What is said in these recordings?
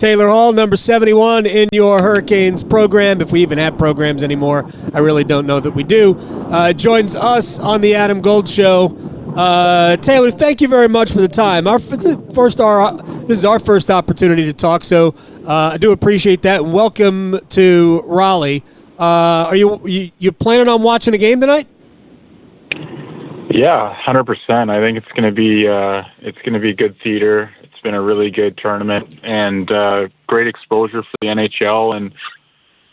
Taylor Hall, number 71 in your Hurricanes program, if we even have programs anymore. I really don't know that we do. Joins us on the Adam Gold Show. Taylor, thank you very much for the time. This is our first opportunity to talk, so I do appreciate that. Welcome to Raleigh. Are you planning on watching a game tonight? Yeah, 100%. I think it's going to be good theater. It's been a really good tournament and great exposure for the NHL. And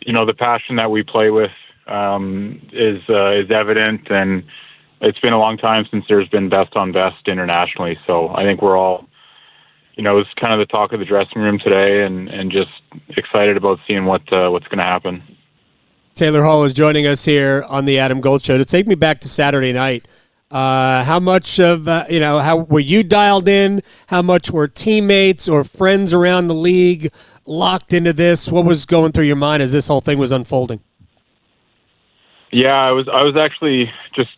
the passion that we play with is evident. And it's been a long time since there's been best on best internationally. So I think we're all, it's kind of the talk of the dressing room today, and just excited about seeing what's going to happen. Taylor Hall is joining us here on the Adam Gold Show. To take me back to Saturday night, how much of, how were you dialed in? How much were teammates or friends around the league locked into this? What was going through your mind as this whole thing was unfolding? Yeah, I was actually just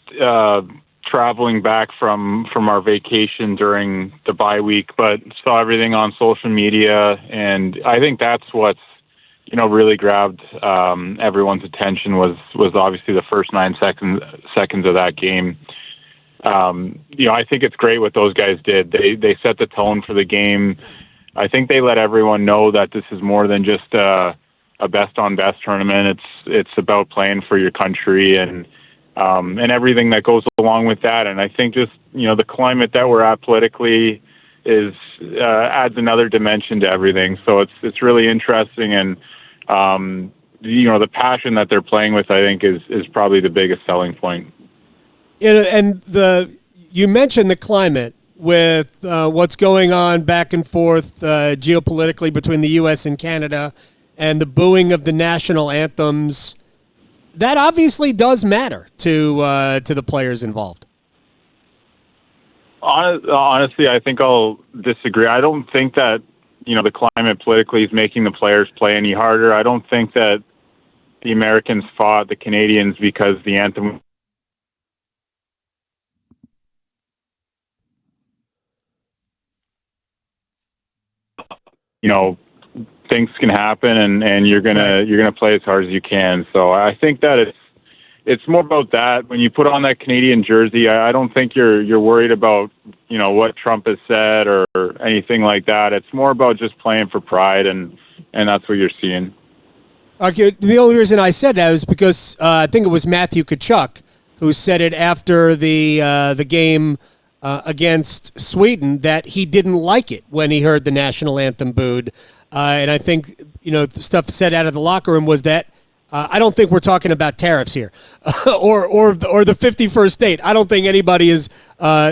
traveling back from our vacation during the bye week, but saw everything on social media, and I think that's what's really grabbed everyone's attention was obviously the first 9 seconds of that game. I think it's great what those guys did. They set the tone for the game. I think they let everyone know that this is more than just a best on best tournament. It's about playing for your country and everything that goes along with that. And I think just the climate that we're at politically adds another dimension to everything. So it's really interesting, and the passion that they're playing with, I think, is probably the biggest selling point. And you mentioned the climate with what's going on back and forth geopolitically between the U.S. and Canada, and the booing of the national anthems. That obviously does matter to the players involved. Honestly, I think I'll disagree. I don't think that the climate politically is making the players play any harder. I don't think that the Americans fought the Canadians because the anthem. Things can happen, and you're gonna play as hard as you can. So I think that it's more about that. When you put on that Canadian jersey, I don't think you're worried about what Trump has said or anything like that. It's more about just playing for pride, and that's what you're seeing. Okay, the only reason I said that was because I think it was Matthew Tkachuk who said it after the game against Sweden, that he didn't like it when he heard the national anthem booed. And I think, the stuff said out of the locker room was that I don't think we're talking about tariffs here or the 51st state. I don't think anybody is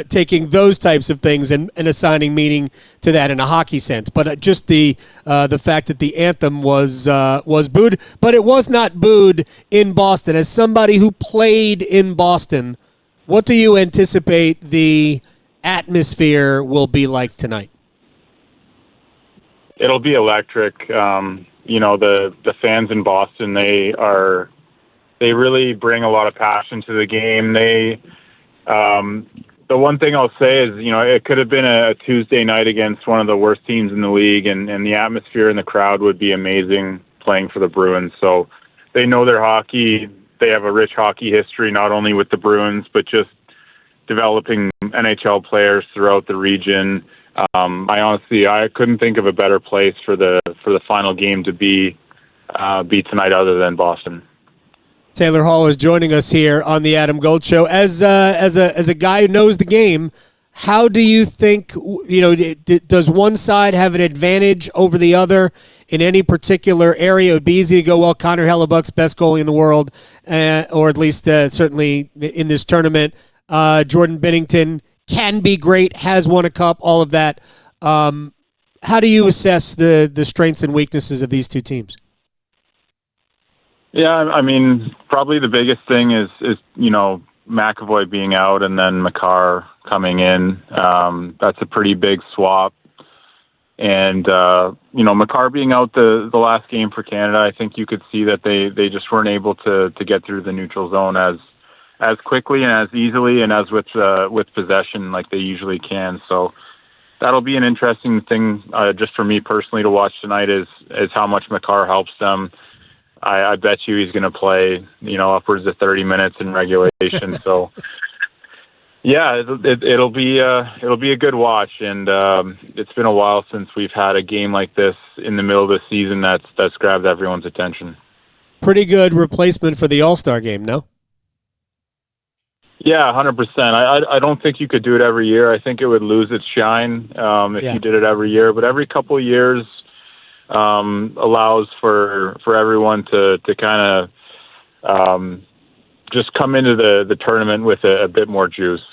taking those types of things and assigning meaning to that in a hockey sense. But just the fact that the anthem was booed, but it was not booed in Boston. As somebody who played in Boston, what do you anticipate the atmosphere will be like tonight? It'll be electric. The fans in Boston, they really bring a lot of passion to the game. The one thing I'll say is, it could have been a Tuesday night against one of the worst teams in the league, and the atmosphere and the crowd would be amazing playing for the Bruins. So they know their hockey. They have a rich hockey history, not only with the Bruins, but just developing NHL players throughout the region. I couldn't think of a better place for the final game to be tonight other than Boston. Taylor Hall is joining us here on the Adam Gold Show. As a guy who knows the game, how do you think, does one side have an advantage over the other in any particular area? It would be easy to go, well, Connor Hellebuck's best goalie in the world, or at least certainly in this tournament. Jordan Binnington can be great, has won a cup, all of that. How do you assess the strengths and weaknesses of these two teams? Yeah, I mean, probably the biggest thing is McAvoy being out and then Makar coming in. That's a pretty big swap. And, Makar being out the last game for Canada, I think you could see that they just weren't able to get through the neutral zone as quickly and as easily and as with possession like they usually can. So that'll be an interesting thing just for me personally to watch tonight is how much Makar helps them. I bet you he's going to play, upwards of 30 minutes in regulation. So, yeah, it'll be a good watch, and it's been a while since we've had a game like this in the middle of the season that's grabbed everyone's attention. Pretty good replacement for the All-Star game, no? Yeah, 100%. I don't think you could do it every year. I think it would lose its shine if you did it every year. But every couple of years allows for everyone to kind of just come into the tournament with a bit more juice.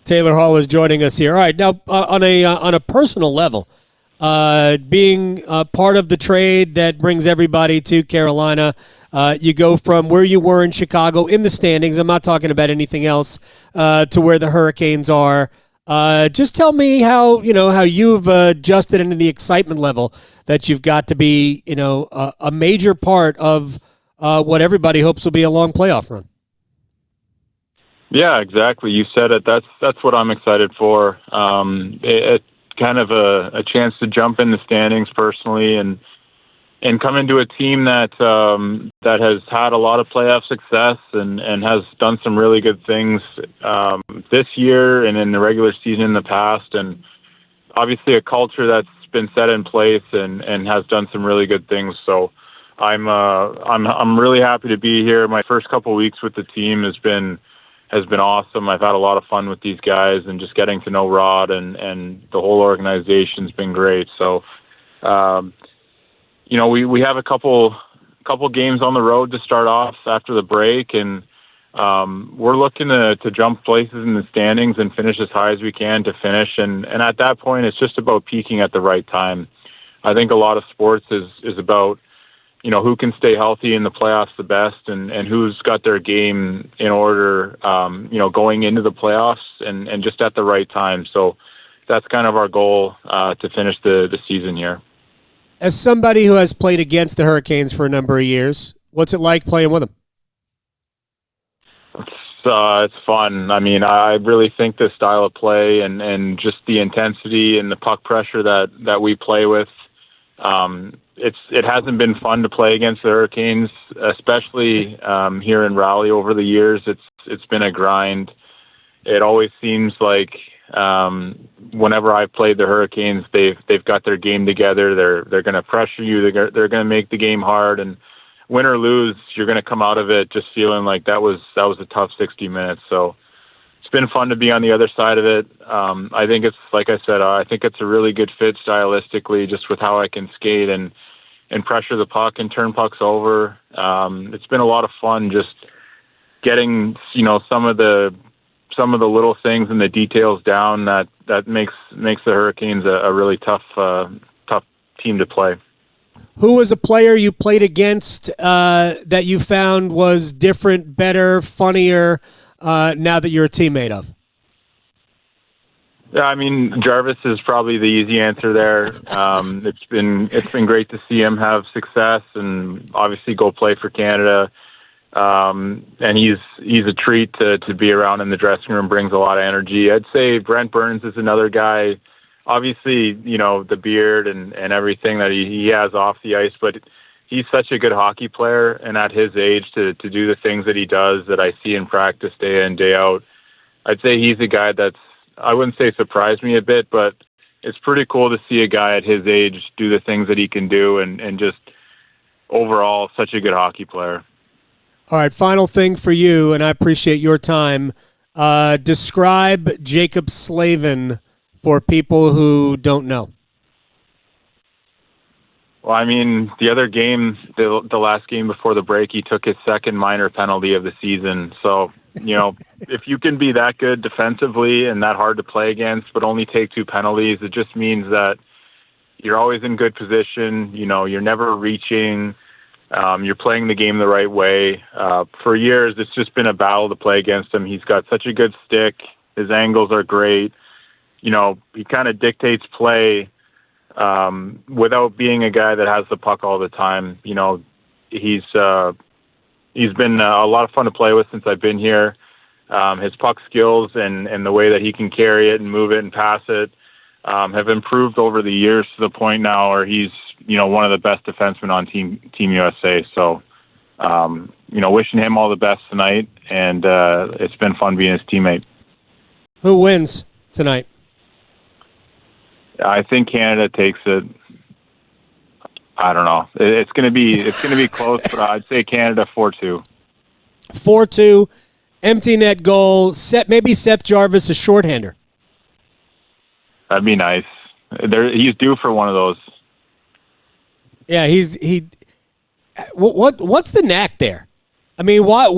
Taylor Hall is joining us here. All right, now on a personal level, being part of the trade that brings everybody to Carolina, you go from where you were in Chicago in the standings. I'm not talking about anything else to where the Hurricanes are. Just tell me how you've adjusted into the excitement level that you've got to be a major part of what everybody hopes will be a long playoff run. Yeah, exactly. You said it. That's what I'm excited for. It kind of a chance to jump in the standings personally and come into a team that has had a lot of playoff success and has done some really good things this year and in the regular season in the past, and obviously a culture that's been set in place and has done some really good things. So I'm really happy to be here. My first couple of weeks with the team has been awesome. I've had a lot of fun with these guys and just getting to know Rod and the whole organization's been great. So, we have a couple games on the road to start off after the break, and we're looking to jump places in the standings and finish as high as we can to finish. And at that point, it's just about peaking at the right time. I think a lot of sports is about, who can stay healthy in the playoffs the best and who's got their game in order, going into the playoffs and just at the right time. So that's kind of our goal to finish the season here. As somebody who has played against the Hurricanes for a number of years, what's it like playing with them? It's fun. I mean, I really think the style of play and just the intensity and the puck pressure that we play with, it hasn't been fun to play against the Hurricanes, especially here in Raleigh over the years. It's been a grind. It always seems like whenever I've played the Hurricanes, they've got their game together. They're going to pressure you. They're going to make the game hard, and win or lose, you're going to come out of it just feeling like that was a tough 60 minutes. So it's been fun to be on the other side of it. I think it's, like I said, I think it's a really good fit stylistically, just with how I can skate and pressure the puck and turn pucks over. It's been a lot of fun just getting, some of the little things and the details down that makes the Hurricanes a really tough team to play. Who was a player you played against that you found was different, better, funnier now that you're a teammate of? Yeah, I mean, Jarvis is probably the easy answer there. It's been great to see him have success and obviously go play for Canada. And he's a treat to be around in the dressing room, brings a lot of energy. I'd say Brent Burns is another guy, obviously, the beard and everything that he has off the ice, but he's such a good hockey player. And at his age to do the things that he does that I see in practice day in, day out, I'd say he's a guy that's, I wouldn't say surprised me a bit, but it's pretty cool to see a guy at his age do the things that he can do and just overall such a good hockey player. All right, final thing for you, and I appreciate your time. Describe Jacob Slavin for people who don't know. Well, I mean, the other game, the last game before the break, he took his second minor penalty of the season. So, if you can be that good defensively and that hard to play against, but only take 2 penalties, it just means that you're always in good position. You're never reaching. You're playing the game the right way. For years, it's just been a battle to play against him. He's got such a good stick. His angles are great. He kind of dictates play without being a guy that has the puck all the time. He's been a lot of fun to play with since I've been here. His puck skills and the way that he can carry it and move it and pass it, have improved over the years to the point now where he's, one of the best defensemen on Team USA. So, wishing him all the best tonight, and it's been fun being his teammate. Who wins tonight? I think Canada takes it. I don't know. It's gonna be close, but I'd say Canada 4-2. 4-2, empty net goal. Maybe Seth Jarvis a shorthander. That'd be nice. He's due for one of those. Yeah, what's the knack there? I mean, why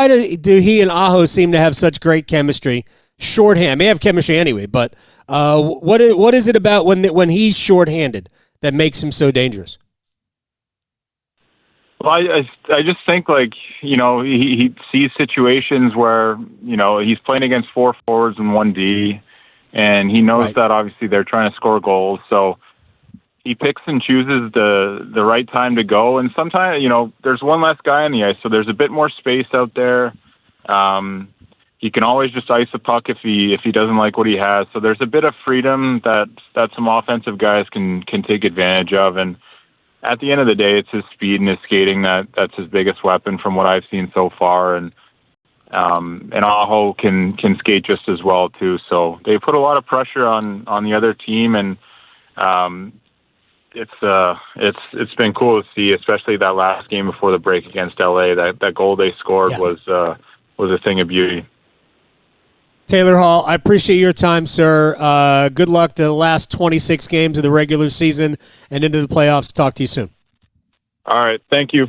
do he and Aho seem to have such great chemistry? Shorthand, they have chemistry anyway, but what is it about when he's shorthanded that makes him so dangerous? Well, I just think he sees situations where he's playing against 4 forwards and 1 D, and he knows that obviously they're trying to score goals, so he picks and chooses the right time to go. And sometimes there's one less guy on the ice, so there's a bit more space out there. He can always just ice a puck if he doesn't like what he has. So there's a bit of freedom that some offensive guys can take advantage of. And at the end of the day, it's his speed and his skating that's his biggest weapon from what I've seen so far. And Aho can skate just as well too. So they put a lot of pressure on the other team, and it's been cool to see, especially that last game before the break against LA. That goal they scored was a thing of beauty. Taylor Hall, I appreciate your time, sir. Good luck the last 26 games of the regular season and into the playoffs. Talk to you soon. All right. Thank you.